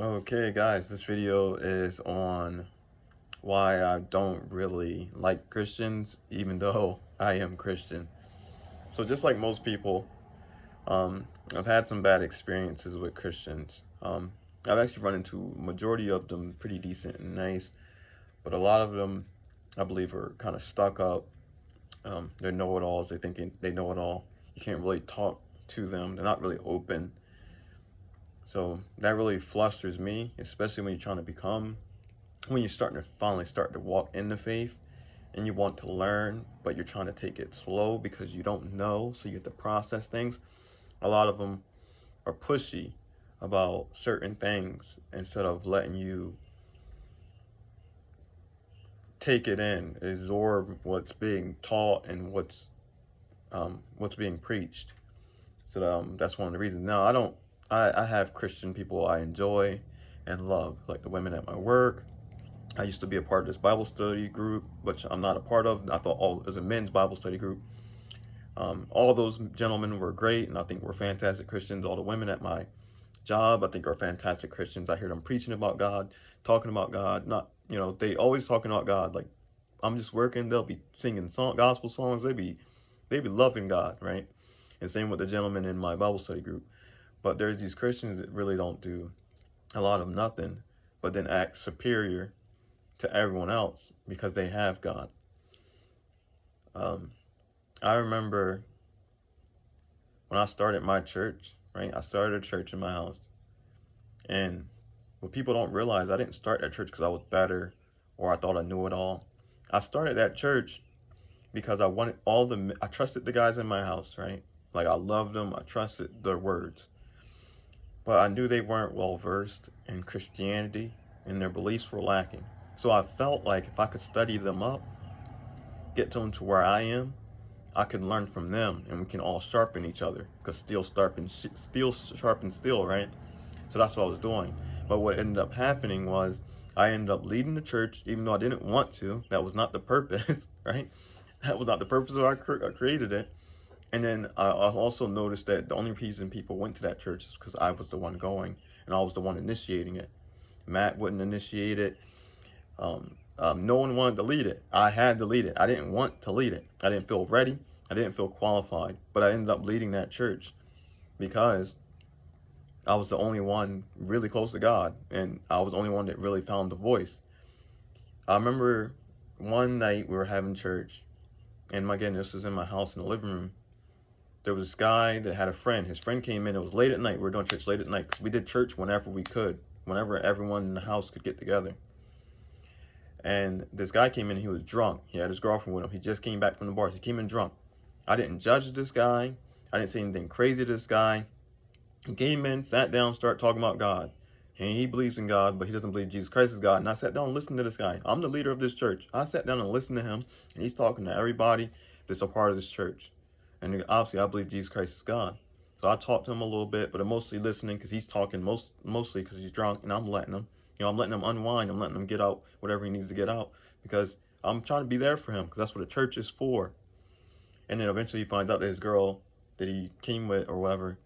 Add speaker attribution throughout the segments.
Speaker 1: Okay, guys, this video is on why I don't really like Christians, even though I am Christian. So, just like most people, I've had some bad experiences with Christians. I've actually run into majority of them pretty decent and nice, but a lot of them, I believe, are kind of stuck up. They're know-it-alls. They think they know it all. You can't really talk to them. They're not really open. So that really flusters me, especially when you're trying to become when you're starting to finally start to walk in the faith and you want to learn, but you're trying to take it slow because you don't know, so you have to process things. A lot of them are pushy about certain things instead of letting you take it in, absorb what's being taught and what's being preached. So that's one of the reasons. Now I don't. I have Christian people I enjoy and love, like the women at my work. I used to be a part of this Bible study group, which I'm not a part of. I thought it was a men's Bible study group. All those gentlemen were great, and I think we're fantastic Christians. All the women at my job, I think, are fantastic Christians. I hear them preaching about God, talking about God. Not, they always talking about God. Like I'm just working, they'll be singing gospel songs. They be loving God, right? And same with the gentlemen in my Bible study group. But there's these Christians that really don't do a lot of nothing, but then act superior to everyone else because they have God. Um, I remember when I started my church, right? I started a church in my house. And what people don't realize, I didn't start that church because I was better or I thought I knew it all. I started that church because I trusted the guys in my house, right? Like I loved them, I trusted their words. But I knew they weren't well versed in Christianity and their beliefs were lacking. So I felt like if I could study them up, get them to where I am, I can learn from them and we can all sharpen each other because steel sharpens steel, right? So that's what I was doing. But what ended up happening was I ended up leading the church even though I didn't want to. That was not the purpose, right? That was not the purpose of I created it. And then I also noticed that the only reason people went to that church is because I was the one going and I was the one initiating it. Matt wouldn't initiate it. No one wanted to lead it. I had to lead it. I didn't want to lead it. I didn't feel ready. I didn't feel qualified. But I ended up leading that church because I was the only one really close to God, and I was the only one that really found the voice. I remember one night we were having church, and again, this was in my house in the living room. There was this guy that had a friend. His friend came in. It was late at night. We were doing church late at night because we did church whenever we could, whenever everyone in the house could get together. And this guy came in, he was drunk. He had his girlfriend with him. He just came back from the bars. He came in drunk. I didn't judge this guy. I didn't say anything crazy to this guy. He came in, sat down, started talking about God. And he believes in God, but he doesn't believe Jesus Christ is God. And I sat down and listened to this guy. I'm the leader of this church. I sat down and listened to him, and he's talking to everybody that's a part of this church. And obviously, I believe Jesus Christ is God. So I talked to him a little bit, but I'm mostly listening because he's talking mostly because he's drunk, and I'm letting him. I'm letting him unwind. I'm letting him get out whatever he needs to get out because I'm trying to be there for him because that's what a church is for. And then eventually he finds out that his girl that he came with or whatever,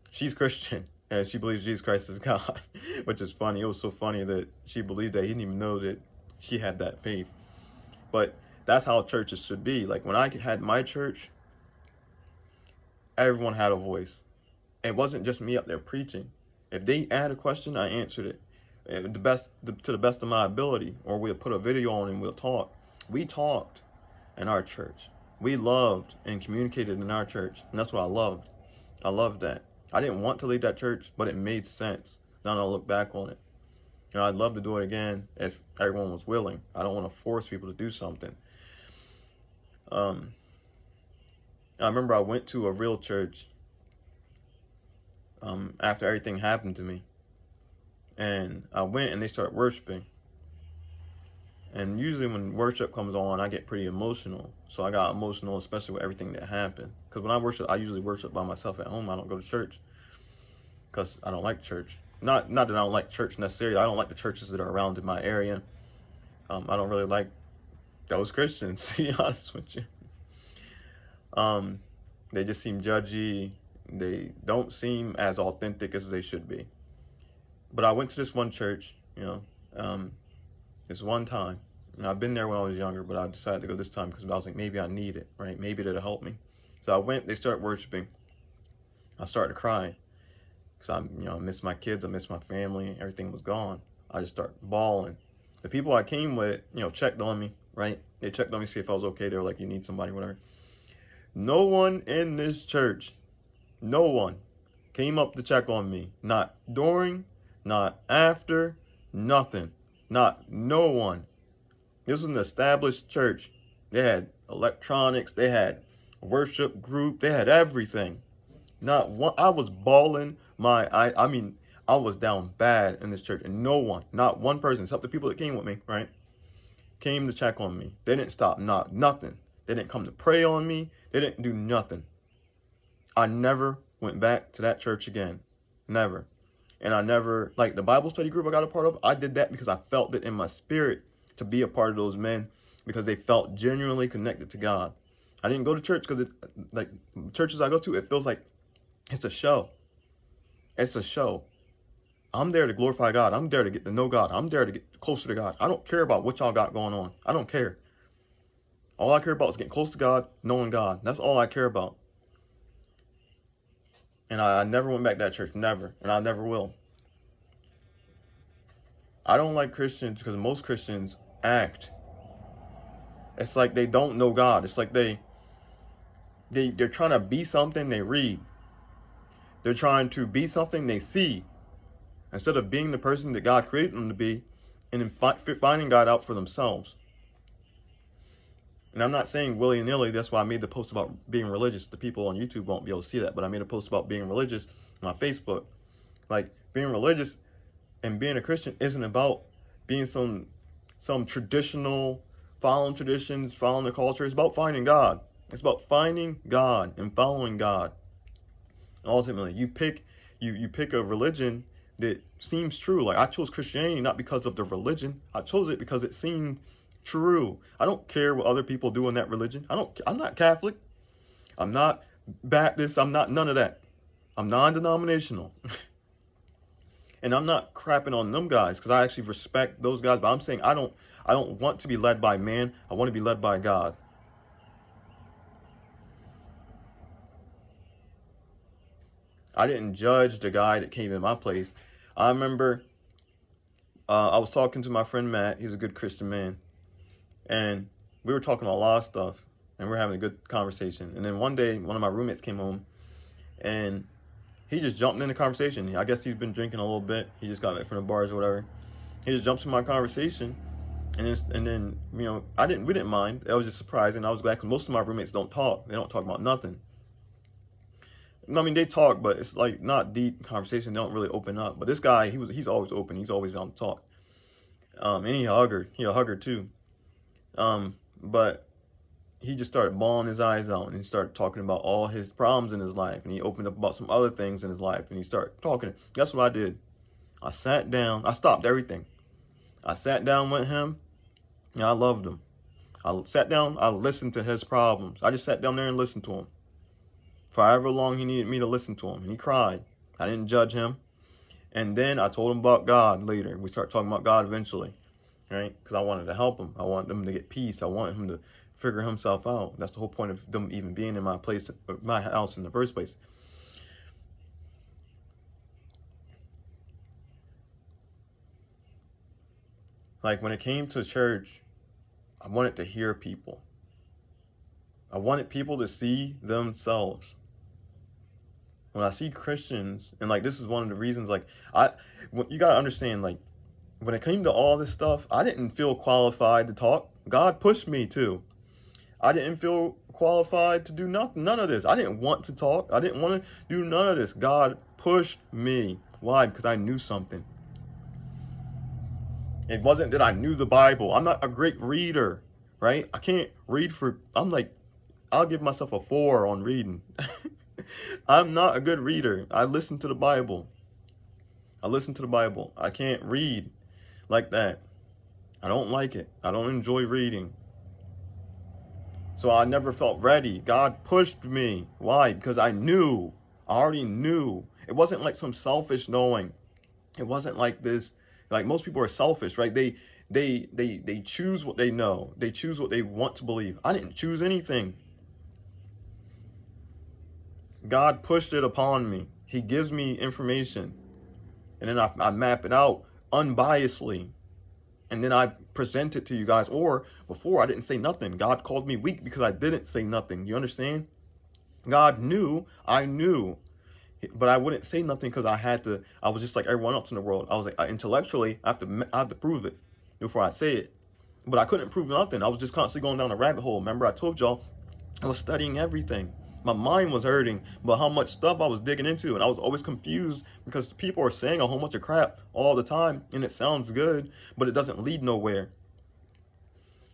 Speaker 1: she's Christian and she believes Jesus Christ is God, which is funny. It was so funny that she believed that. He didn't even know that she had that faith. But that's how churches should be. Like when I had my church, everyone had a voice. It wasn't just me up there preaching. If they had a question, I answered it to the best of my ability, or we'll put a video on and we'll talk. We talked in our church. We loved and communicated in our church, and that's what I loved. I loved that. I didn't want to leave that church, but it made sense. Now I look back on it. I'd love to do it again if everyone was willing. I don't want to force people to do something. I remember I went to a real church after everything happened to me. And I went and they started worshiping. And usually when worship comes on, I get pretty emotional. So I got emotional, especially with everything that happened. Because when I worship, I usually worship by myself at home. I don't go to church because I don't like church. Not that I don't like church necessarily. I don't like the churches that are around in my area. I don't really like those Christians, to be honest with you. They just seem judgy. They don't seem as authentic as they should be. But I went to this one church, this one time. And I've been there when I was younger, but I decided to go this time because I was like, maybe I need it, right? Maybe it'll help me. So I went, they started worshiping. I started crying because I miss my kids, I miss my family, everything was gone. I just started bawling. The people I came with, checked on me, right? They checked on me, see if I was okay. They were like, you need somebody, whatever. No one in this church, no one came up to check on me. Not during, not after, nothing. No one. This was an established church. They had electronics, they had a worship group, they had everything. Not one. I was bawling I was down bad in this church, and no one, not one person, except the people that came with me, right, came to check on me. They didn't stop, nothing. They didn't come to pray on me. They didn't do nothing. I never went back to that church again. Never. And I never, like the Bible study group I got a part of, I did that because I felt it in my spirit to be a part of those men because they felt genuinely connected to God. I didn't go to church because, like, churches I go to, it feels like it's a show. It's a show. I'm there to glorify God. I'm there to get to know God. I'm there to get closer to God. I don't care about what y'all got going on. I don't care. All I care about is getting close to God, knowing God. That's all I care about. And I never went back to that church. Never. And I never will. I don't like Christians because most Christians act. It's like they don't know God. It's like they're trying to be something they read. They're trying to be something they see. Instead of being the person that God created them to be and then finding God out for themselves. And I'm not saying willy-nilly. That's why I made the post about being religious. The people on YouTube won't be able to see that. But I made a post about being religious on Facebook. Like, being religious and being a Christian isn't about being some traditional, following traditions, following the culture. It's about finding God. It's about finding God and following God. Ultimately, you pick a religion that seems true. Like, I chose Christianity not because of the religion. I chose it because it seemed true. I don't care what other people do in that religion. I'm not Catholic. I'm not Baptist. I'm not none of that. I'm non-denominational. And I'm not crapping on them guys because I actually respect those guys. But I'm saying I don't want to be led by man. I want to be led by God. I didn't judge the guy that came in my place. I remember I was talking to my friend Matt. He's a good Christian man. And we were talking a lot of stuff. And we were having a good conversation. And then one day, one of my roommates came home. And he just jumped in the conversation. I guess he's been drinking a little bit. He just got back from the bars or whatever. He just jumps in my conversation. And then we didn't mind. I was just surprised. And I was glad because most of my roommates don't talk. They don't talk about nothing. I mean, they talk, but it's like not deep conversation. They don't really open up. But this guy, he's always open. He's always on talk. And he a hugger too. But he just started bawling his eyes out, and he started talking about all his problems in his life, and he opened up about some other things in his life, and he started talking. Guess what I did? I sat down. I stopped everything. I sat down with him, and I loved him. I sat down. I listened to his problems. I just sat down there and listened to him. For however long he needed me to listen to him. And he cried. I didn't judge him. And then I told him about God later. We started talking about God eventually. Right? Because I wanted to help him. I wanted him to get peace. I wanted him to figure himself out. That's the whole point of them even being in my house in the first place. Like, when it came to church, I wanted to hear people. I wanted people to see themselves. When I see Christians, and like, this is one of the reasons, like, you gotta understand, like, when it came to all this stuff, I didn't feel qualified to talk. God pushed me to. I didn't feel qualified to do none of this. I didn't want to talk. I didn't want to do none of this. God pushed me. Why? Because I knew something. It wasn't that I knew the Bible. I'm not a great reader, right? I can't read I'll give myself a 4 on reading. I'm not a good reader. I listen to the Bible. I can't read like that. I don't like it. I don't enjoy reading. So I never felt ready. God pushed me. Why? Because I already knew. It wasn't like some selfish knowing. It wasn't like this. Like most people are selfish, right? They choose what they know. They choose what they want to believe. I didn't choose anything. God pushed it upon me. He gives me information, and then I map it out unbiasedly, and then I present it to you guys. Or before, I didn't say nothing. God called me weak because I didn't say nothing. You understand? God knew, I knew, but I wouldn't say nothing because I was just like everyone else in the world. I was like, intellectually, I have to prove it before I say it. But I couldn't prove nothing. I was just constantly going down a rabbit hole. Remember, I told y'all I was studying everything. My mind was hurting, but how much stuff I was digging into, and I was always confused because people are saying a whole bunch of crap all the time, and it sounds good, but it doesn't lead nowhere.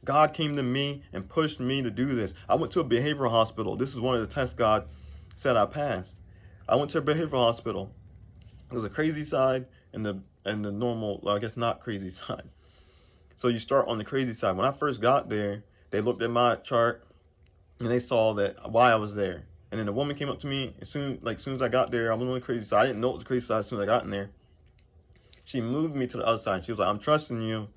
Speaker 1: God came to me and pushed me to do this. I went to a behavioral hospital. This is one of the tests God said I passed. I went to a behavioral hospital. It was a crazy side and the normal, well, I guess not crazy side. So you start on the crazy side. When I first got there, they looked at my chart and they saw that why I was there. And then the woman came up to me as soon as I got there. I was on the crazy side. I didn't know it was the crazy side as soon as I got in there. She moved me to the other side. She was like, "I'm trusting you.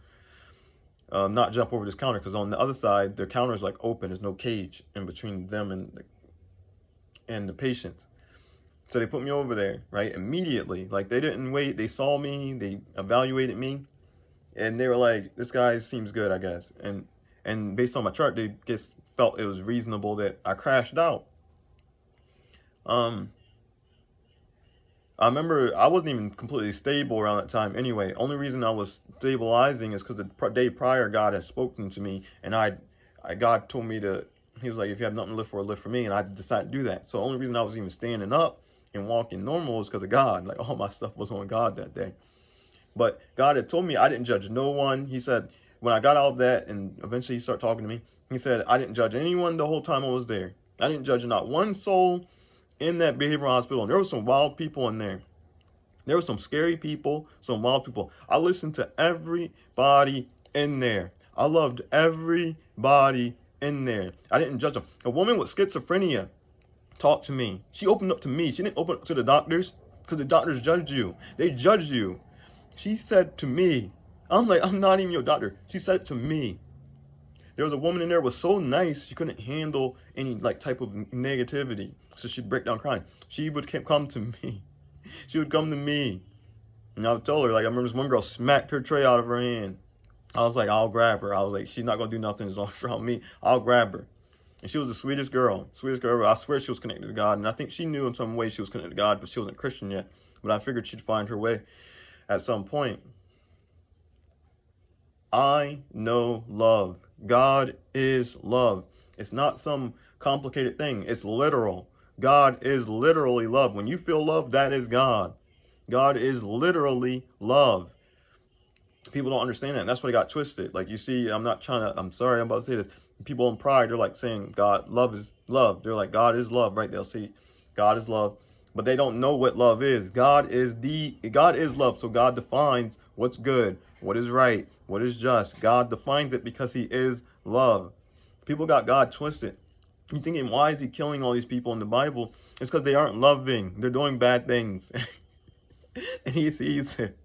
Speaker 1: Not jump over this counter," because on the other side, their counter is like open. There's no cage in between them and the patient. So they put me over there, right? Immediately. Like, they didn't wait. They saw me. They evaluated me. And they were like, "This guy seems good, I guess." And based on my chart, they just felt it was reasonable that I crashed out. I remember I wasn't even completely stable around that time anyway. Only reason I was stabilizing is because the day prior, God had spoken to me, and God told me to, he was like, "If you have nothing to live for me," and I decided to do that. So the only reason I was even standing up and walking normal is because of God. Like, all my stuff was on God that day. But God had told me I didn't judge no one. He said, when I got out of that and eventually he started talking to me, he said, I didn't judge anyone the whole time I was there. I didn't judge not one soul in that behavioral hospital. And there were some wild people in there. There were some scary people, some wild people. I listened to everybody in there. I loved everybody in there. I didn't judge them. A woman with schizophrenia talked to me. She opened up to me. She didn't open up to the doctors because the doctors judged you. They judged you. She said to me, I'm like, "I'm not even your doctor." She said it to me. There was a woman in there who was so nice, she couldn't handle any like type of negativity. So she'd break down crying. She would come to me. She would come to me. And I would tell her, like, I remember this one girl smacked her tray out of her hand. I was like, "I'll grab her." I was like, "She's not going to do nothing as long as around me. I'll grab her." And she was the sweetest girl. Sweetest girl. I swear she was connected to God. And I think she knew in some way she was connected to God, but she wasn't Christian yet. But I figured she'd find her way at some point. I know love. God is love. It's not some complicated thing. It's literal. God is literally love. When you feel love, that is God. God is literally love. People don't understand that. And that's what got twisted. Like, you see, I'm sorry, I'm about to say this. People in pride, they're like saying love is love. They're like, God is love, right? They'll see God is love, but they don't know what love is. God is love. So God defines what's good, what is right, what is just. God defines it because he is love. People got God twisted. You're thinking, why is he killing all these people in the Bible? It's because they aren't loving. They're doing bad things. And he sees it.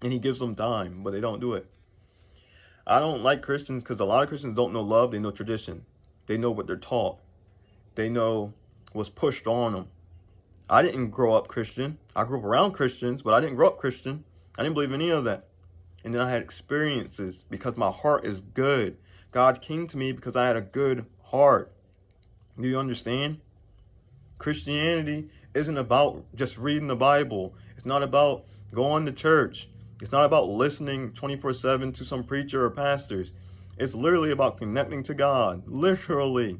Speaker 1: And he gives them time, but they don't do it. I don't like Christians because a lot of Christians don't know love. They know tradition. They know what they're taught. They know what's pushed on them. I didn't grow up Christian. I grew up around Christians, but I didn't grow up Christian. I didn't believe any of that. And then I had experiences because my heart is good. God came to me because I had a good heart. Do you understand? Christianity isn't about just reading the Bible. It's not about going to church. It's not about listening 24/7 to some preacher or pastors. It's literally about connecting to God. Literally.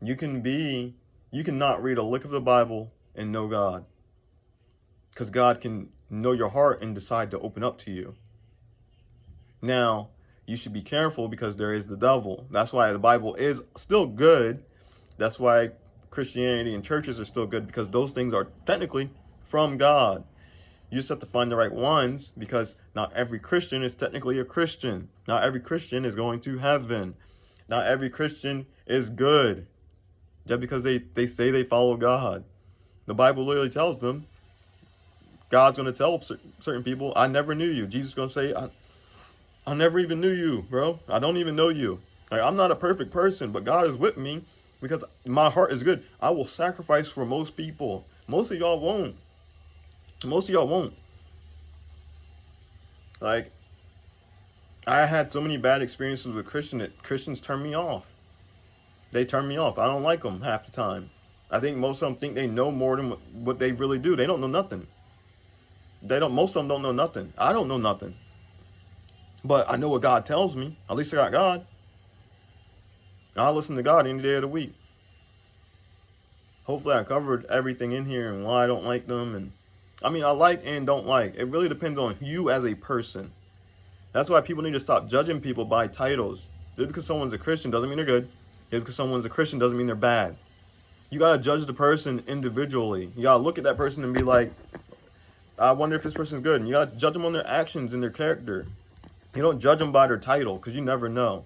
Speaker 1: You can not read a lick of the Bible and know God. Because God can know your heart and decide to open up to you. Now, you should be careful because there is the devil. That's why the Bible is still good. That's why Christianity and churches are still good, because those things are technically from God. You just have to find the right ones, because not every Christian is technically a Christian. Not every Christian is going to heaven. Not every Christian is good. Just because they say they follow God. The Bible literally tells them, God's going to tell certain people, I never knew you. Jesus is going to say, I never even knew you, bro. I don't even know you. Like, I'm not a perfect person, but God is with me because my heart is good. I will sacrifice for most people. Most of y'all won't. Most of y'all won't. Like, I had so many bad experiences with Christians turn me off. They turn me off. I don't like them half the time. I think most of them think they know more than what they really do. They don't know nothing. Most of them don't know nothing. I don't know nothing. But I know what God tells me. At least I got God. I'll listen to God any day of the week. Hopefully I covered everything in here and why I don't like them. And I mean, I like and don't like. It really depends on you as a person. That's why people need to stop judging people by titles. Just because someone's a Christian doesn't mean they're good. Just because someone's a Christian doesn't mean they're bad. You got to judge the person individually. You got to look at that person and be like, I wonder if this person's good. And you got to judge them on their actions and their character. You don't judge them by their title because you never know.